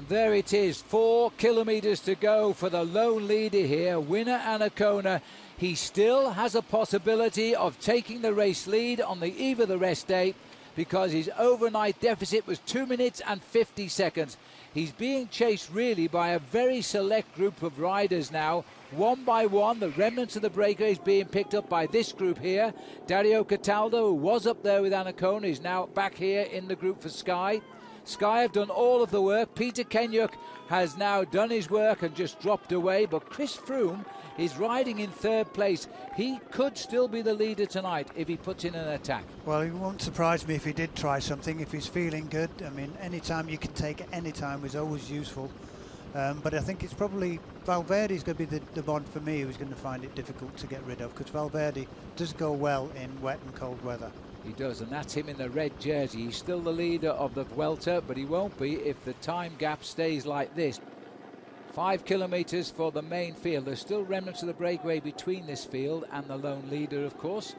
there it is, 4 kilometres to go for the lone leader here, winner Anacona. He still has a possibility of taking the race lead on the eve of the rest day because his overnight deficit was 2 minutes and 50 seconds. He's being chased really by a very select group of riders now. One by one, the remnants of the breakaway is being picked up by this group here. Dario Cataldo, who was up there with Anacona, is now back here in the group for Sky. Sky have done all of the work. Peter Kenyuk has now done his work and just dropped away, but Chris Froome is riding in third place. He could still be the leader tonight if he puts in an attack. Well, it won't surprise me if he did try something, if he's feeling good. I mean, any time you can take it, any time is always useful. But I think it's probably Valverde's going to be the one for me who's going to find it difficult to get rid of, because Valverde does go well in wet and cold weather. He does, and that's him in the red jersey. He's still the leader of the Vuelta, but he won't be if the time gap stays like this. 5 kilometres for the main field. There's still remnants of the breakaway between this field and the lone leader, of course.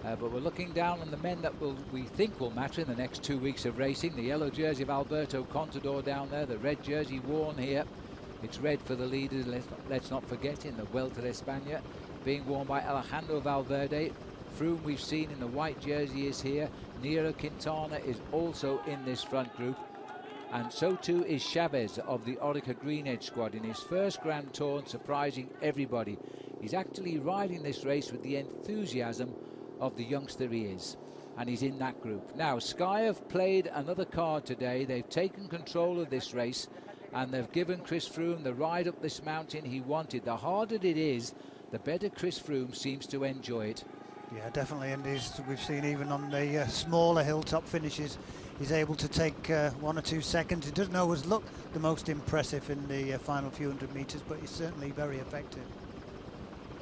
But we're looking down on the men that we think will matter in the next 2 weeks of racing. The yellow jersey of Alberto Contador down there, the red jersey worn here. It's red for the leaders, let's not forget, in the Vuelta de España, being worn by Alejandro Valverde. Froome we've seen in the white jersey is here. Nairo Quintana is also in this front group. And so too is Chavez of the Orica Green Edge squad in his first Grand Tour and surprising everybody. He's actually riding this race with the enthusiasm of the youngster he is. And he's in that group. Now, Sky have played another card today. They've taken control of this race and they've given Chris Froome the ride up this mountain he wanted. The harder it is, the better Chris Froome seems to enjoy it. Yeah, definitely, and we've seen even on the smaller hilltop finishes, he's able to take 1 or 2 seconds. It doesn't always look the most impressive in the final few hundred metres, but he's certainly very effective.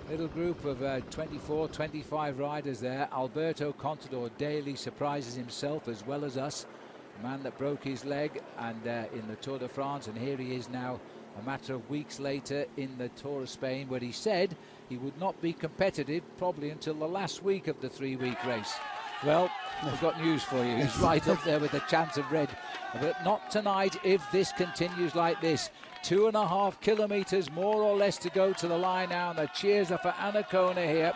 Little group of 24, 25 riders there. Alberto Contador daily surprises himself as well as us. A man that broke his leg and in the Tour de France, and here he is now a matter of weeks later in the Tour of Spain, where he said he would not be competitive probably until the last week of the 3-week race. Well, I've got news for you. He's right up there with the chance of red. But not tonight if this continues like this. 2.5 kilometres more or less to go to the line now, and the cheers are for Anacona here.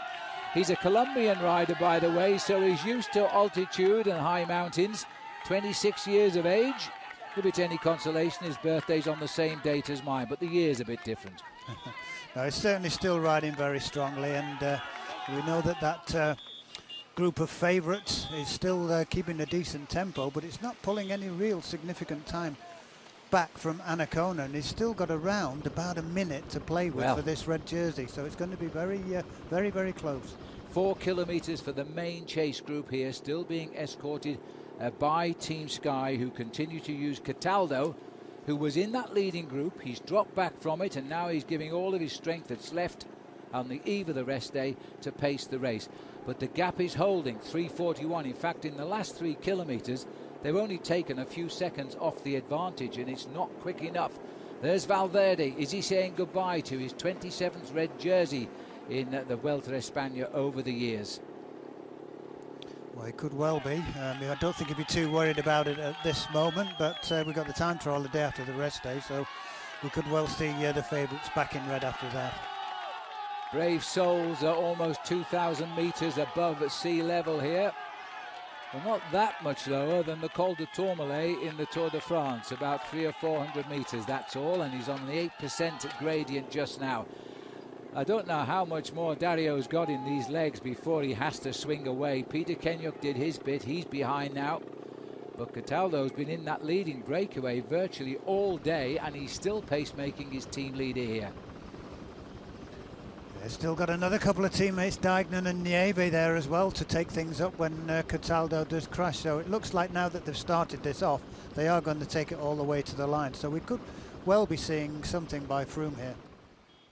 He's a Colombian rider, by the way, so he's used to altitude and high mountains. 26 years of age. If it's any consolation, his birthday's on the same date as mine, but the year's a bit different. No, he's certainly still riding very strongly, and we know that group of favourites is still keeping a decent tempo, but it's not pulling any real significant time back from Anacona, and he's still got around about a minute to play with for this red jersey, so it's going to be very, very close. 4 kilometres for the main chase group here, still being escorted by Team Sky, who continue to use Cataldo, who was in that leading group. He's dropped back from it, and now he's giving all of his strength that's left on the eve of the rest day to pace the race. But the gap is holding, 3:41. In fact, in the last 3 kilometres, they've only taken a few seconds off the advantage, and it's not quick enough. There's Valverde. Is he saying goodbye to his 27th red jersey in the Vuelta a España over the years? Well, it could well be. I don't think he'd be too worried about it at this moment, but we've got the time trial the day after the rest day, so we could well see the favourites back in red after that. Brave souls are almost 2,000 metres above sea level here. Well, not that much lower than the Col de Tourmalet in the Tour de France, about 300 or 400 metres, that's all, and he's on the 8% gradient just now. I don't know how much more Dario's got in these legs before he has to swing away. Peter Kenyuk did his bit, he's behind now. But Cataldo's been in that leading breakaway virtually all day, and he's still pacemaking his team leader here. They've still got another couple of teammates, Daignan and Nieve, there as well to take things up when Cataldo does crash. So it looks like now that they've started this off, they are going to take it all the way to the line. So we could well be seeing something by Froome here.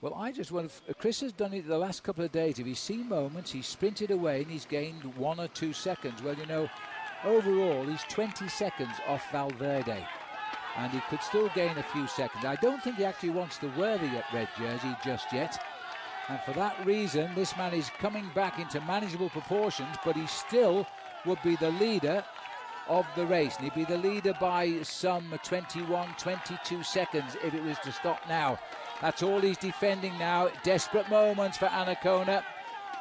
Well, I just wonder, Chris has done it the last couple of days. If he's seen moments, he's sprinted away and he's gained 1 or 2 seconds. Well, you know, overall, he's 20 seconds off Valverde. And he could still gain a few seconds. I don't think he actually wants to wear the red jersey just yet. And for that reason, this man is coming back into manageable proportions, but he still would be the leader of the race, and he'd be the leader by some 21, 22 seconds if it was to stop now. That's all he's defending now. Desperate moments for Ancona,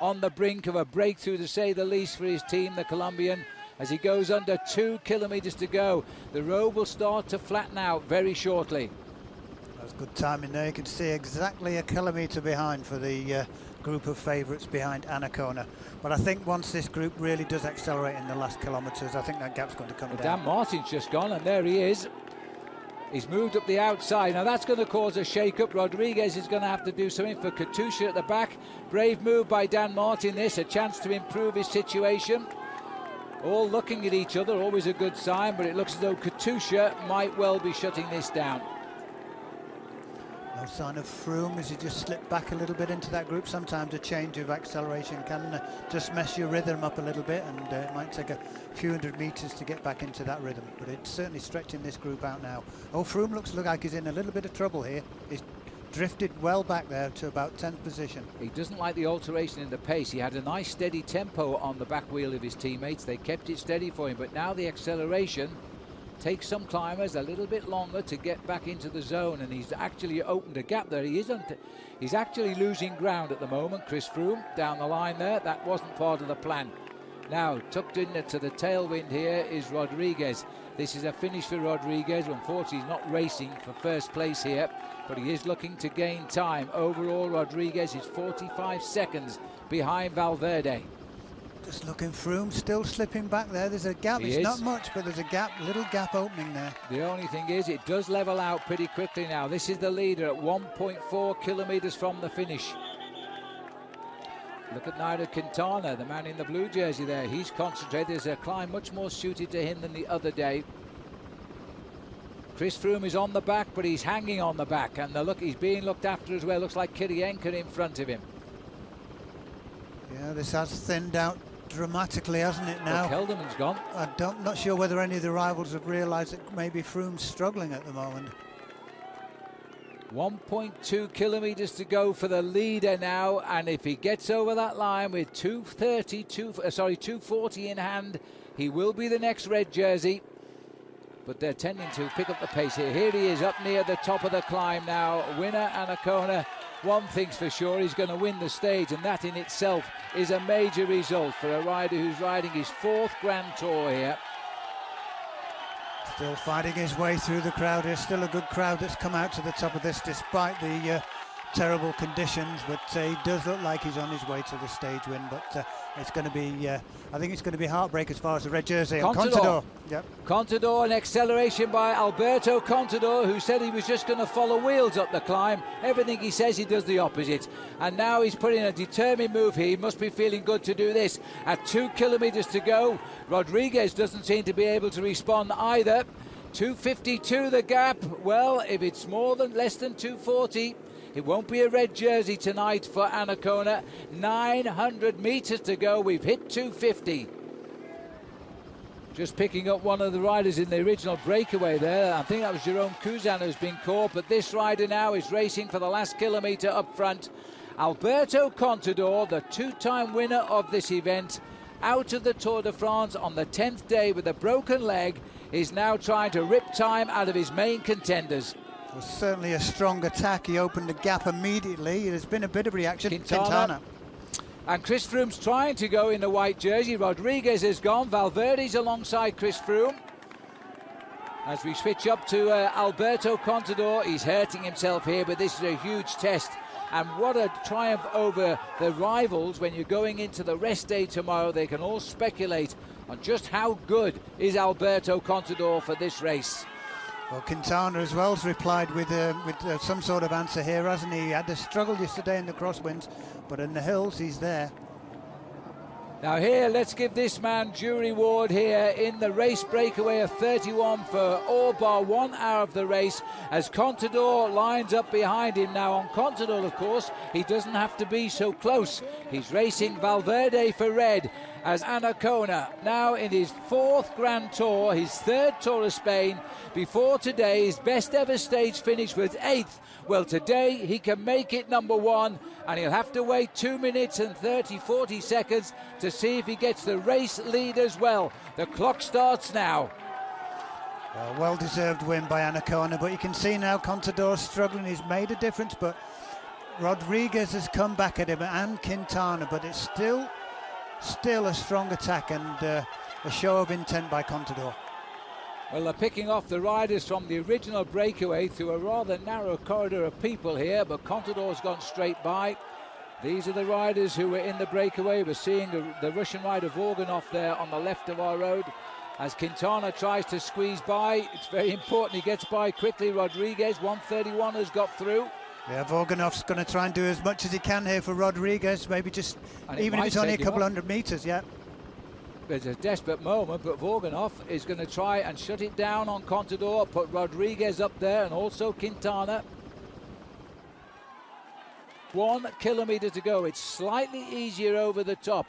on the brink of a breakthrough to say the least for his team, the Colombian, as he goes under 2 kilometres to go. The road will start to flatten out very shortly. That's good timing there. You can see exactly a kilometre behind for the group of favourites behind Ancona. But I think once this group really does accelerate in the last kilometres, I think that gap's going to come down. Dan Martin's just gone, and there he is. He's moved up the outside. Now that's going to cause a shake-up. Rodriguez is going to have to do something for Katusha at the back. Brave move by Dan Martin this, a chance to improve his situation. All looking at each other, always a good sign, but it looks as though Katusha might well be shutting this down. No sign of Froome as he just slipped back a little bit into that group. Sometimes a change of acceleration can just mess your rhythm up a little bit, and it might take a few hundred metres to get back into that rhythm, but it's certainly stretching this group out now. Oh, Froome looks like he's in a little bit of trouble here. He's drifted well back there to about 10th position. He doesn't like the alteration in the pace. He had a nice steady tempo on the back wheel of his teammates. They kept it steady for him, but now the acceleration takes some climbers a little bit longer to get back into the zone, and he's actually opened a gap there. He's actually losing ground at the moment, Chris Froome, down the line there. That wasn't part of the plan. Now, tucked in to the tailwind here is Rodriguez. This is a finish for Rodriguez. Unfortunately, he's not racing for first place here, but he is looking to gain time. Overall, Rodriguez is 45 seconds behind Valverde. Just looking, Froome still slipping back there. There's a gap. It's not much, but there's a gap, little gap opening there. The only thing is, it does level out pretty quickly now. This is the leader at 1.4 kilometres from the finish. Look at Nairo Quintana, the man in the blue jersey there. He's concentrated. There's a climb much more suited to him than the other day. Chris Froome is on the back, but he's hanging on the back, and he's being looked after as well. Looks like Kirienka in front of him. Yeah, this has thinned out dramatically, hasn't it now? Well, Kelderman's gone. I'm not sure whether any of the rivals have realised that maybe Froome's struggling at the moment. 1.2 kilometres to go for the leader now, and if he gets over that line with 2:40 in hand, he will be the next red jersey. But they're tending to pick up the pace here. Here he is up near the top of the climb now. Winner Ancona. One thing's for sure, he's going to win the stage, and that in itself is a major result for a rider who's riding his 4th Grand Tour here. Still fighting his way through the crowd. There's still a good crowd that's come out to the top of this despite the terrible conditions, but he does look like he's on his way to the stage win. But it's going to be, I think it's going to be heartbreak as far as the red jersey. Contador. Yep. Contador, an acceleration by Alberto Contador, who said he was just going to follow wheels up the climb. Everything he says, he does the opposite. And now he's putting a determined move here. He must be feeling good to do this. At 2 kilometres to go, Rodriguez doesn't seem to be able to respond either. 2:52 the gap. Well, if it's less than 2:40, it won't be a red jersey tonight for Ancona. 900 metres to go. We've hit 2:50. Just picking up one of the riders in the original breakaway there. I think that was Jerome Cousin who's been caught, but this rider now is racing for the last kilometre up front. Alberto Contador, the 2-time winner of this event, out of the Tour de France on the 10th day with a broken leg, is now trying to rip time out of his main contenders. It was certainly a strong attack. He opened the gap immediately. There's been a bit of reaction. Quintana. And Chris Froome's trying to go in the white jersey. Rodriguez has gone. Valverde's alongside Chris Froome. As we switch up to Alberto Contador, he's hurting himself here, but this is a huge test. And what a triumph over the rivals. When you're going into the rest day tomorrow, they can all speculate on just how good is Alberto Contador for this race. Well, Quintana as well has replied with some sort of answer here, hasn't he? He had to struggle yesterday in the crosswinds, but in the hills he's there. Now here, let's give this man due reward here in the race breakaway of 31 for all bar 1 hour of the race, as Contador lines up behind him. Now on Contador, of course, he doesn't have to be so close. He's racing Valverde for red, as Anacona, now in his 4th Grand Tour, his 3rd Tour of Spain. Before today, his best ever stage finish was 8th. Well, today he can make it number 1, and he'll have to wait 2 minutes and 40 seconds to see if he gets the race lead as well. The clock starts now. A well-deserved win by Anacona, but you can see now Contador struggling. He's made a difference, but Rodriguez has come back at him, and Quintana, but it's still a strong attack and a show of intent by Contador. Well, they're picking off the riders from the original breakaway through a rather narrow corridor of people here, but Contador's gone straight by. These are the riders who were in the breakaway. We're seeing the Russian rider Vorganov there on the left of our road as Quintana tries to squeeze by. It's very important he gets by quickly. Rodriguez, 1:31, has got through. Yeah, Vorganov's going to try and do as much as he can here for Rodriguez, maybe just, even if it's only a couple hundred metres, yeah. It's a desperate moment, but Vorganov is going to try and shut it down on Contador, put Rodriguez up there, and also Quintana. 1 kilometre to go. It's slightly easier over the top,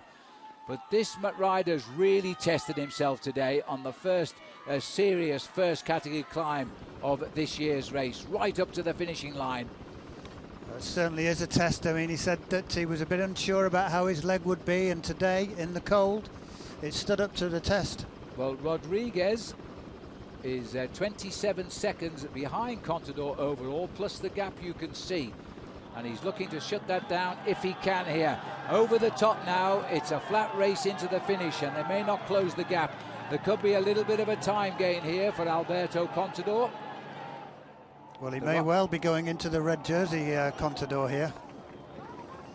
but this rider's really tested himself today on the first serious first category climb of this year's race, right up to the finishing line. It certainly is a test. I mean, he said that he was a bit unsure about how his leg would be, and today, in the cold, it stood up to the test. Well, Rodriguez is 27 seconds behind Contador overall, plus the gap you can see. And he's looking to shut that down if he can here. Over the top now, it's a flat race into the finish, and they may not close the gap. There could be a little bit of a time gain here for Alberto Contador. Well, he may well be going into the red jersey, Contador here.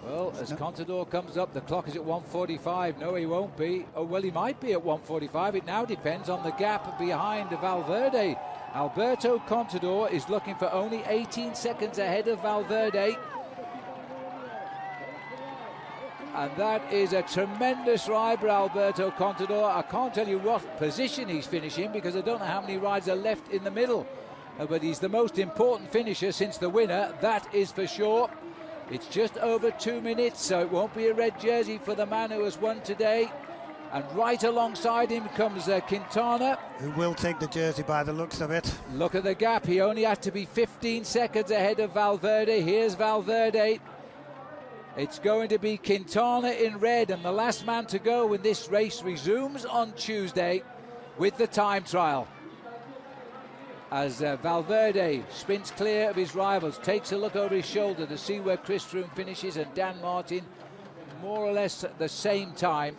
Well, as Contador comes up, the clock is at 1:45. No, he won't be. Oh, well, he might be at 1:45. It now depends on the gap behind Valverde. Alberto Contador is looking for only 18 seconds ahead of Valverde. And that is a tremendous ride for Alberto Contador. I can't tell you what position he's finishing because I don't know how many rides are left in the middle. But he's the most important finisher since the winner, that is for sure. It's just over 2 minutes, so it won't be a red jersey for the man who has won today. And right alongside him comes Quintana, who will take the jersey by the looks of it. Look at the gap. He only had to be 15 seconds ahead of Valverde. Here's Valverde. It's going to be Quintana in red, and the last man to go when this race resumes on Tuesday with the time trial. As Valverde spins clear of his rivals, takes a look over his shoulder to see where Chris Froome finishes, and Dan Martin more or less at the same time.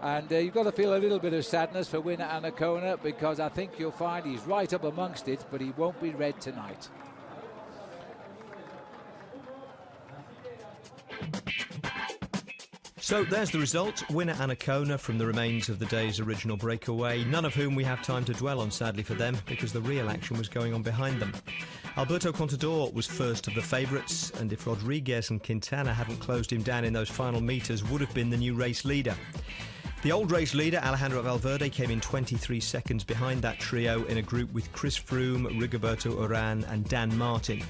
And you've got to feel a little bit of sadness for winner Anacona, because I think you'll find he's right up amongst it, but he won't be red tonight. So there's the result. Winner Anacona from the remains of the day's original breakaway, none of whom we have time to dwell on, sadly for them, because the real action was going on behind them. Alberto Contador was first of the favourites, and if Rodriguez and Quintana hadn't closed him down in those final metres, would have been the new race leader. The old race leader, Alejandro Valverde, came in 23 seconds behind that trio in a group with Chris Froome, Rigoberto Urán and Dan Martin.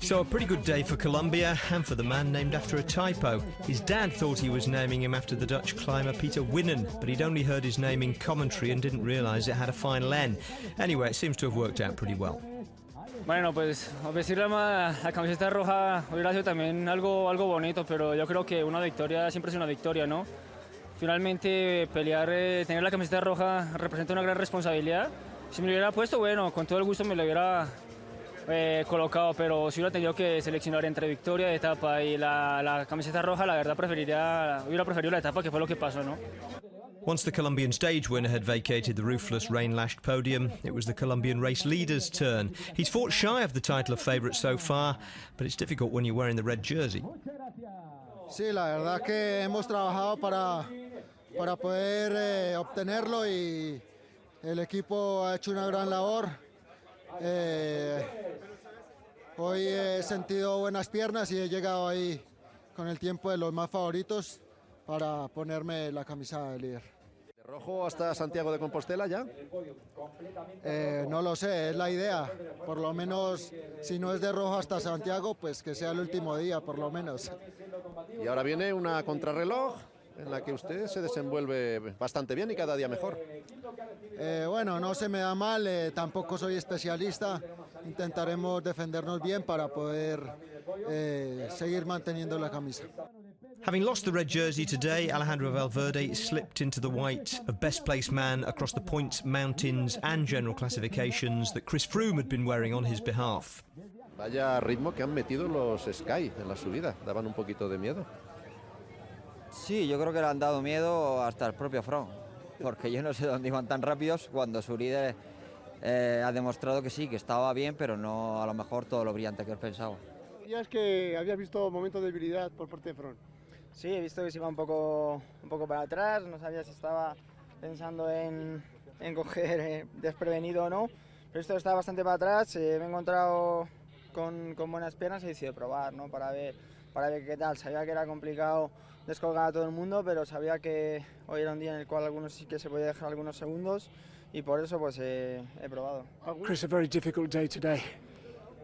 So a pretty good day for Colombia, and for the man named after a typo. His dad thought he was naming him after the Dutch climber Peter Winnen, but he'd only heard his name in commentary and didn't realise it had a final N. Anyway, it seems to have worked out pretty well. Bueno, pues vestir la camiseta roja hubiera sido también algo bonito, pero yo creo que una victoria siempre es una victoria, ¿no? Finalmente pelear, tener la camiseta roja representa una gran responsabilidad. Si me lo hubiera puesto, bueno, con todo el gusto me lo hubiera colocado, pero si hubiera tenido que seleccionar entre victoria de etapa y la camiseta roja, la verdad hubiera preferido la etapa, que fue lo que pasó, ¿no? Once the Colombian stage winner had vacated the roofless, rain-lashed podium, it was the Colombian race leader's turn. He's fought shy of the title of favourite so far, but it's difficult when you're wearing the red jersey. Sí, la verdad que hemos trabajado para poder obtenerlo, y el equipo ha hecho una gran labor. Hoy he sentido buenas piernas y he llegado ahí con el tiempo de los más favoritos para ponerme la camisa de líder. ¿De rojo hasta Santiago de Compostela ya? No lo sé, es la idea. Por lo menos, si no es de rojo hasta Santiago, pues que sea el último día, por lo menos. Y ahora viene una contrarreloj. en la que usted se desenvuelve bastante bien y cada día mejor. Bueno, no se me da mal, tampoco soy especialista, intentaremos defendernos bien para poder seguir manteniendo la camisa. Having lost the red jersey today, Alejandro Valverde slipped into the white of best placed man across the points, mountains and general classifications that Chris Froome had been wearing on his behalf. Vaya ritmo que han metido los Sky en la subida, daban un poquito de miedo. Sí, yo creo que le han dado miedo hasta el propio Froome, porque yo no sé dónde iban tan rápidos cuando su líder ha demostrado que sí, que estaba bien, pero no a lo mejor todo lo brillante que él pensaba. Ya es que habías visto momentos de debilidad por parte de Froome. Sí, he visto que se iba un poco para atrás, no sabía si estaba pensando en coger desprevenido o no, pero esto estaba bastante para atrás, me he encontrado con buenas piernas y he decidido probar, ¿no? para ver qué tal. Sabía que era complicado descolgar a todo el mundo, pero sabía que hoy era un día en el cual algunos sí que se podía dejar algunos segundos y por eso pues he probado. Chris, a very difficult day today.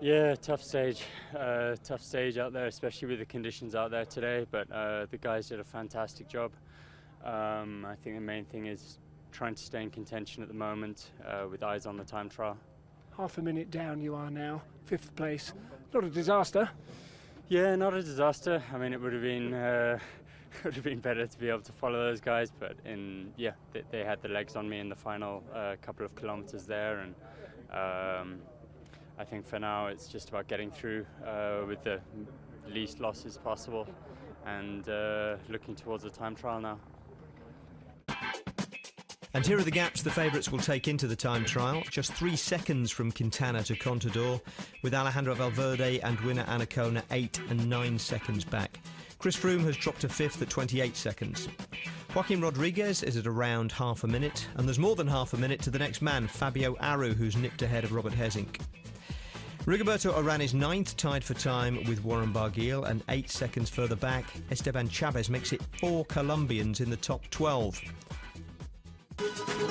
Yeah, tough stage out there, especially with the conditions out there today, but the guys did a fantastic job. I think the main thing is trying to stay in contention at the moment with eyes on the time trial. Half a minute down you are now, 5th place. Not a disaster. Yeah, not a disaster. I mean, it would have been better to be able to follow those guys, but they had the legs on me in the final couple of kilometers there, and I think for now it's just about getting through with the least losses possible and looking towards the time trial now. And here are the gaps the favourites will take into the time trial. Just 3 seconds from Quintana to Contador, with Alejandro Valverde and winner Anacona 8 and 9 seconds back. Chris Froome has dropped to 5th at 28 seconds. Joaquim Rodriguez is at around half a minute, and there's more than half a minute to the next man, Fabio Aru, who's nipped ahead of Robert Hesink. Rigoberto Urán is 9th, tied for time with Warren Barguil, and 8 seconds further back, Esteban Chavez makes it 4 Colombians in the top 12.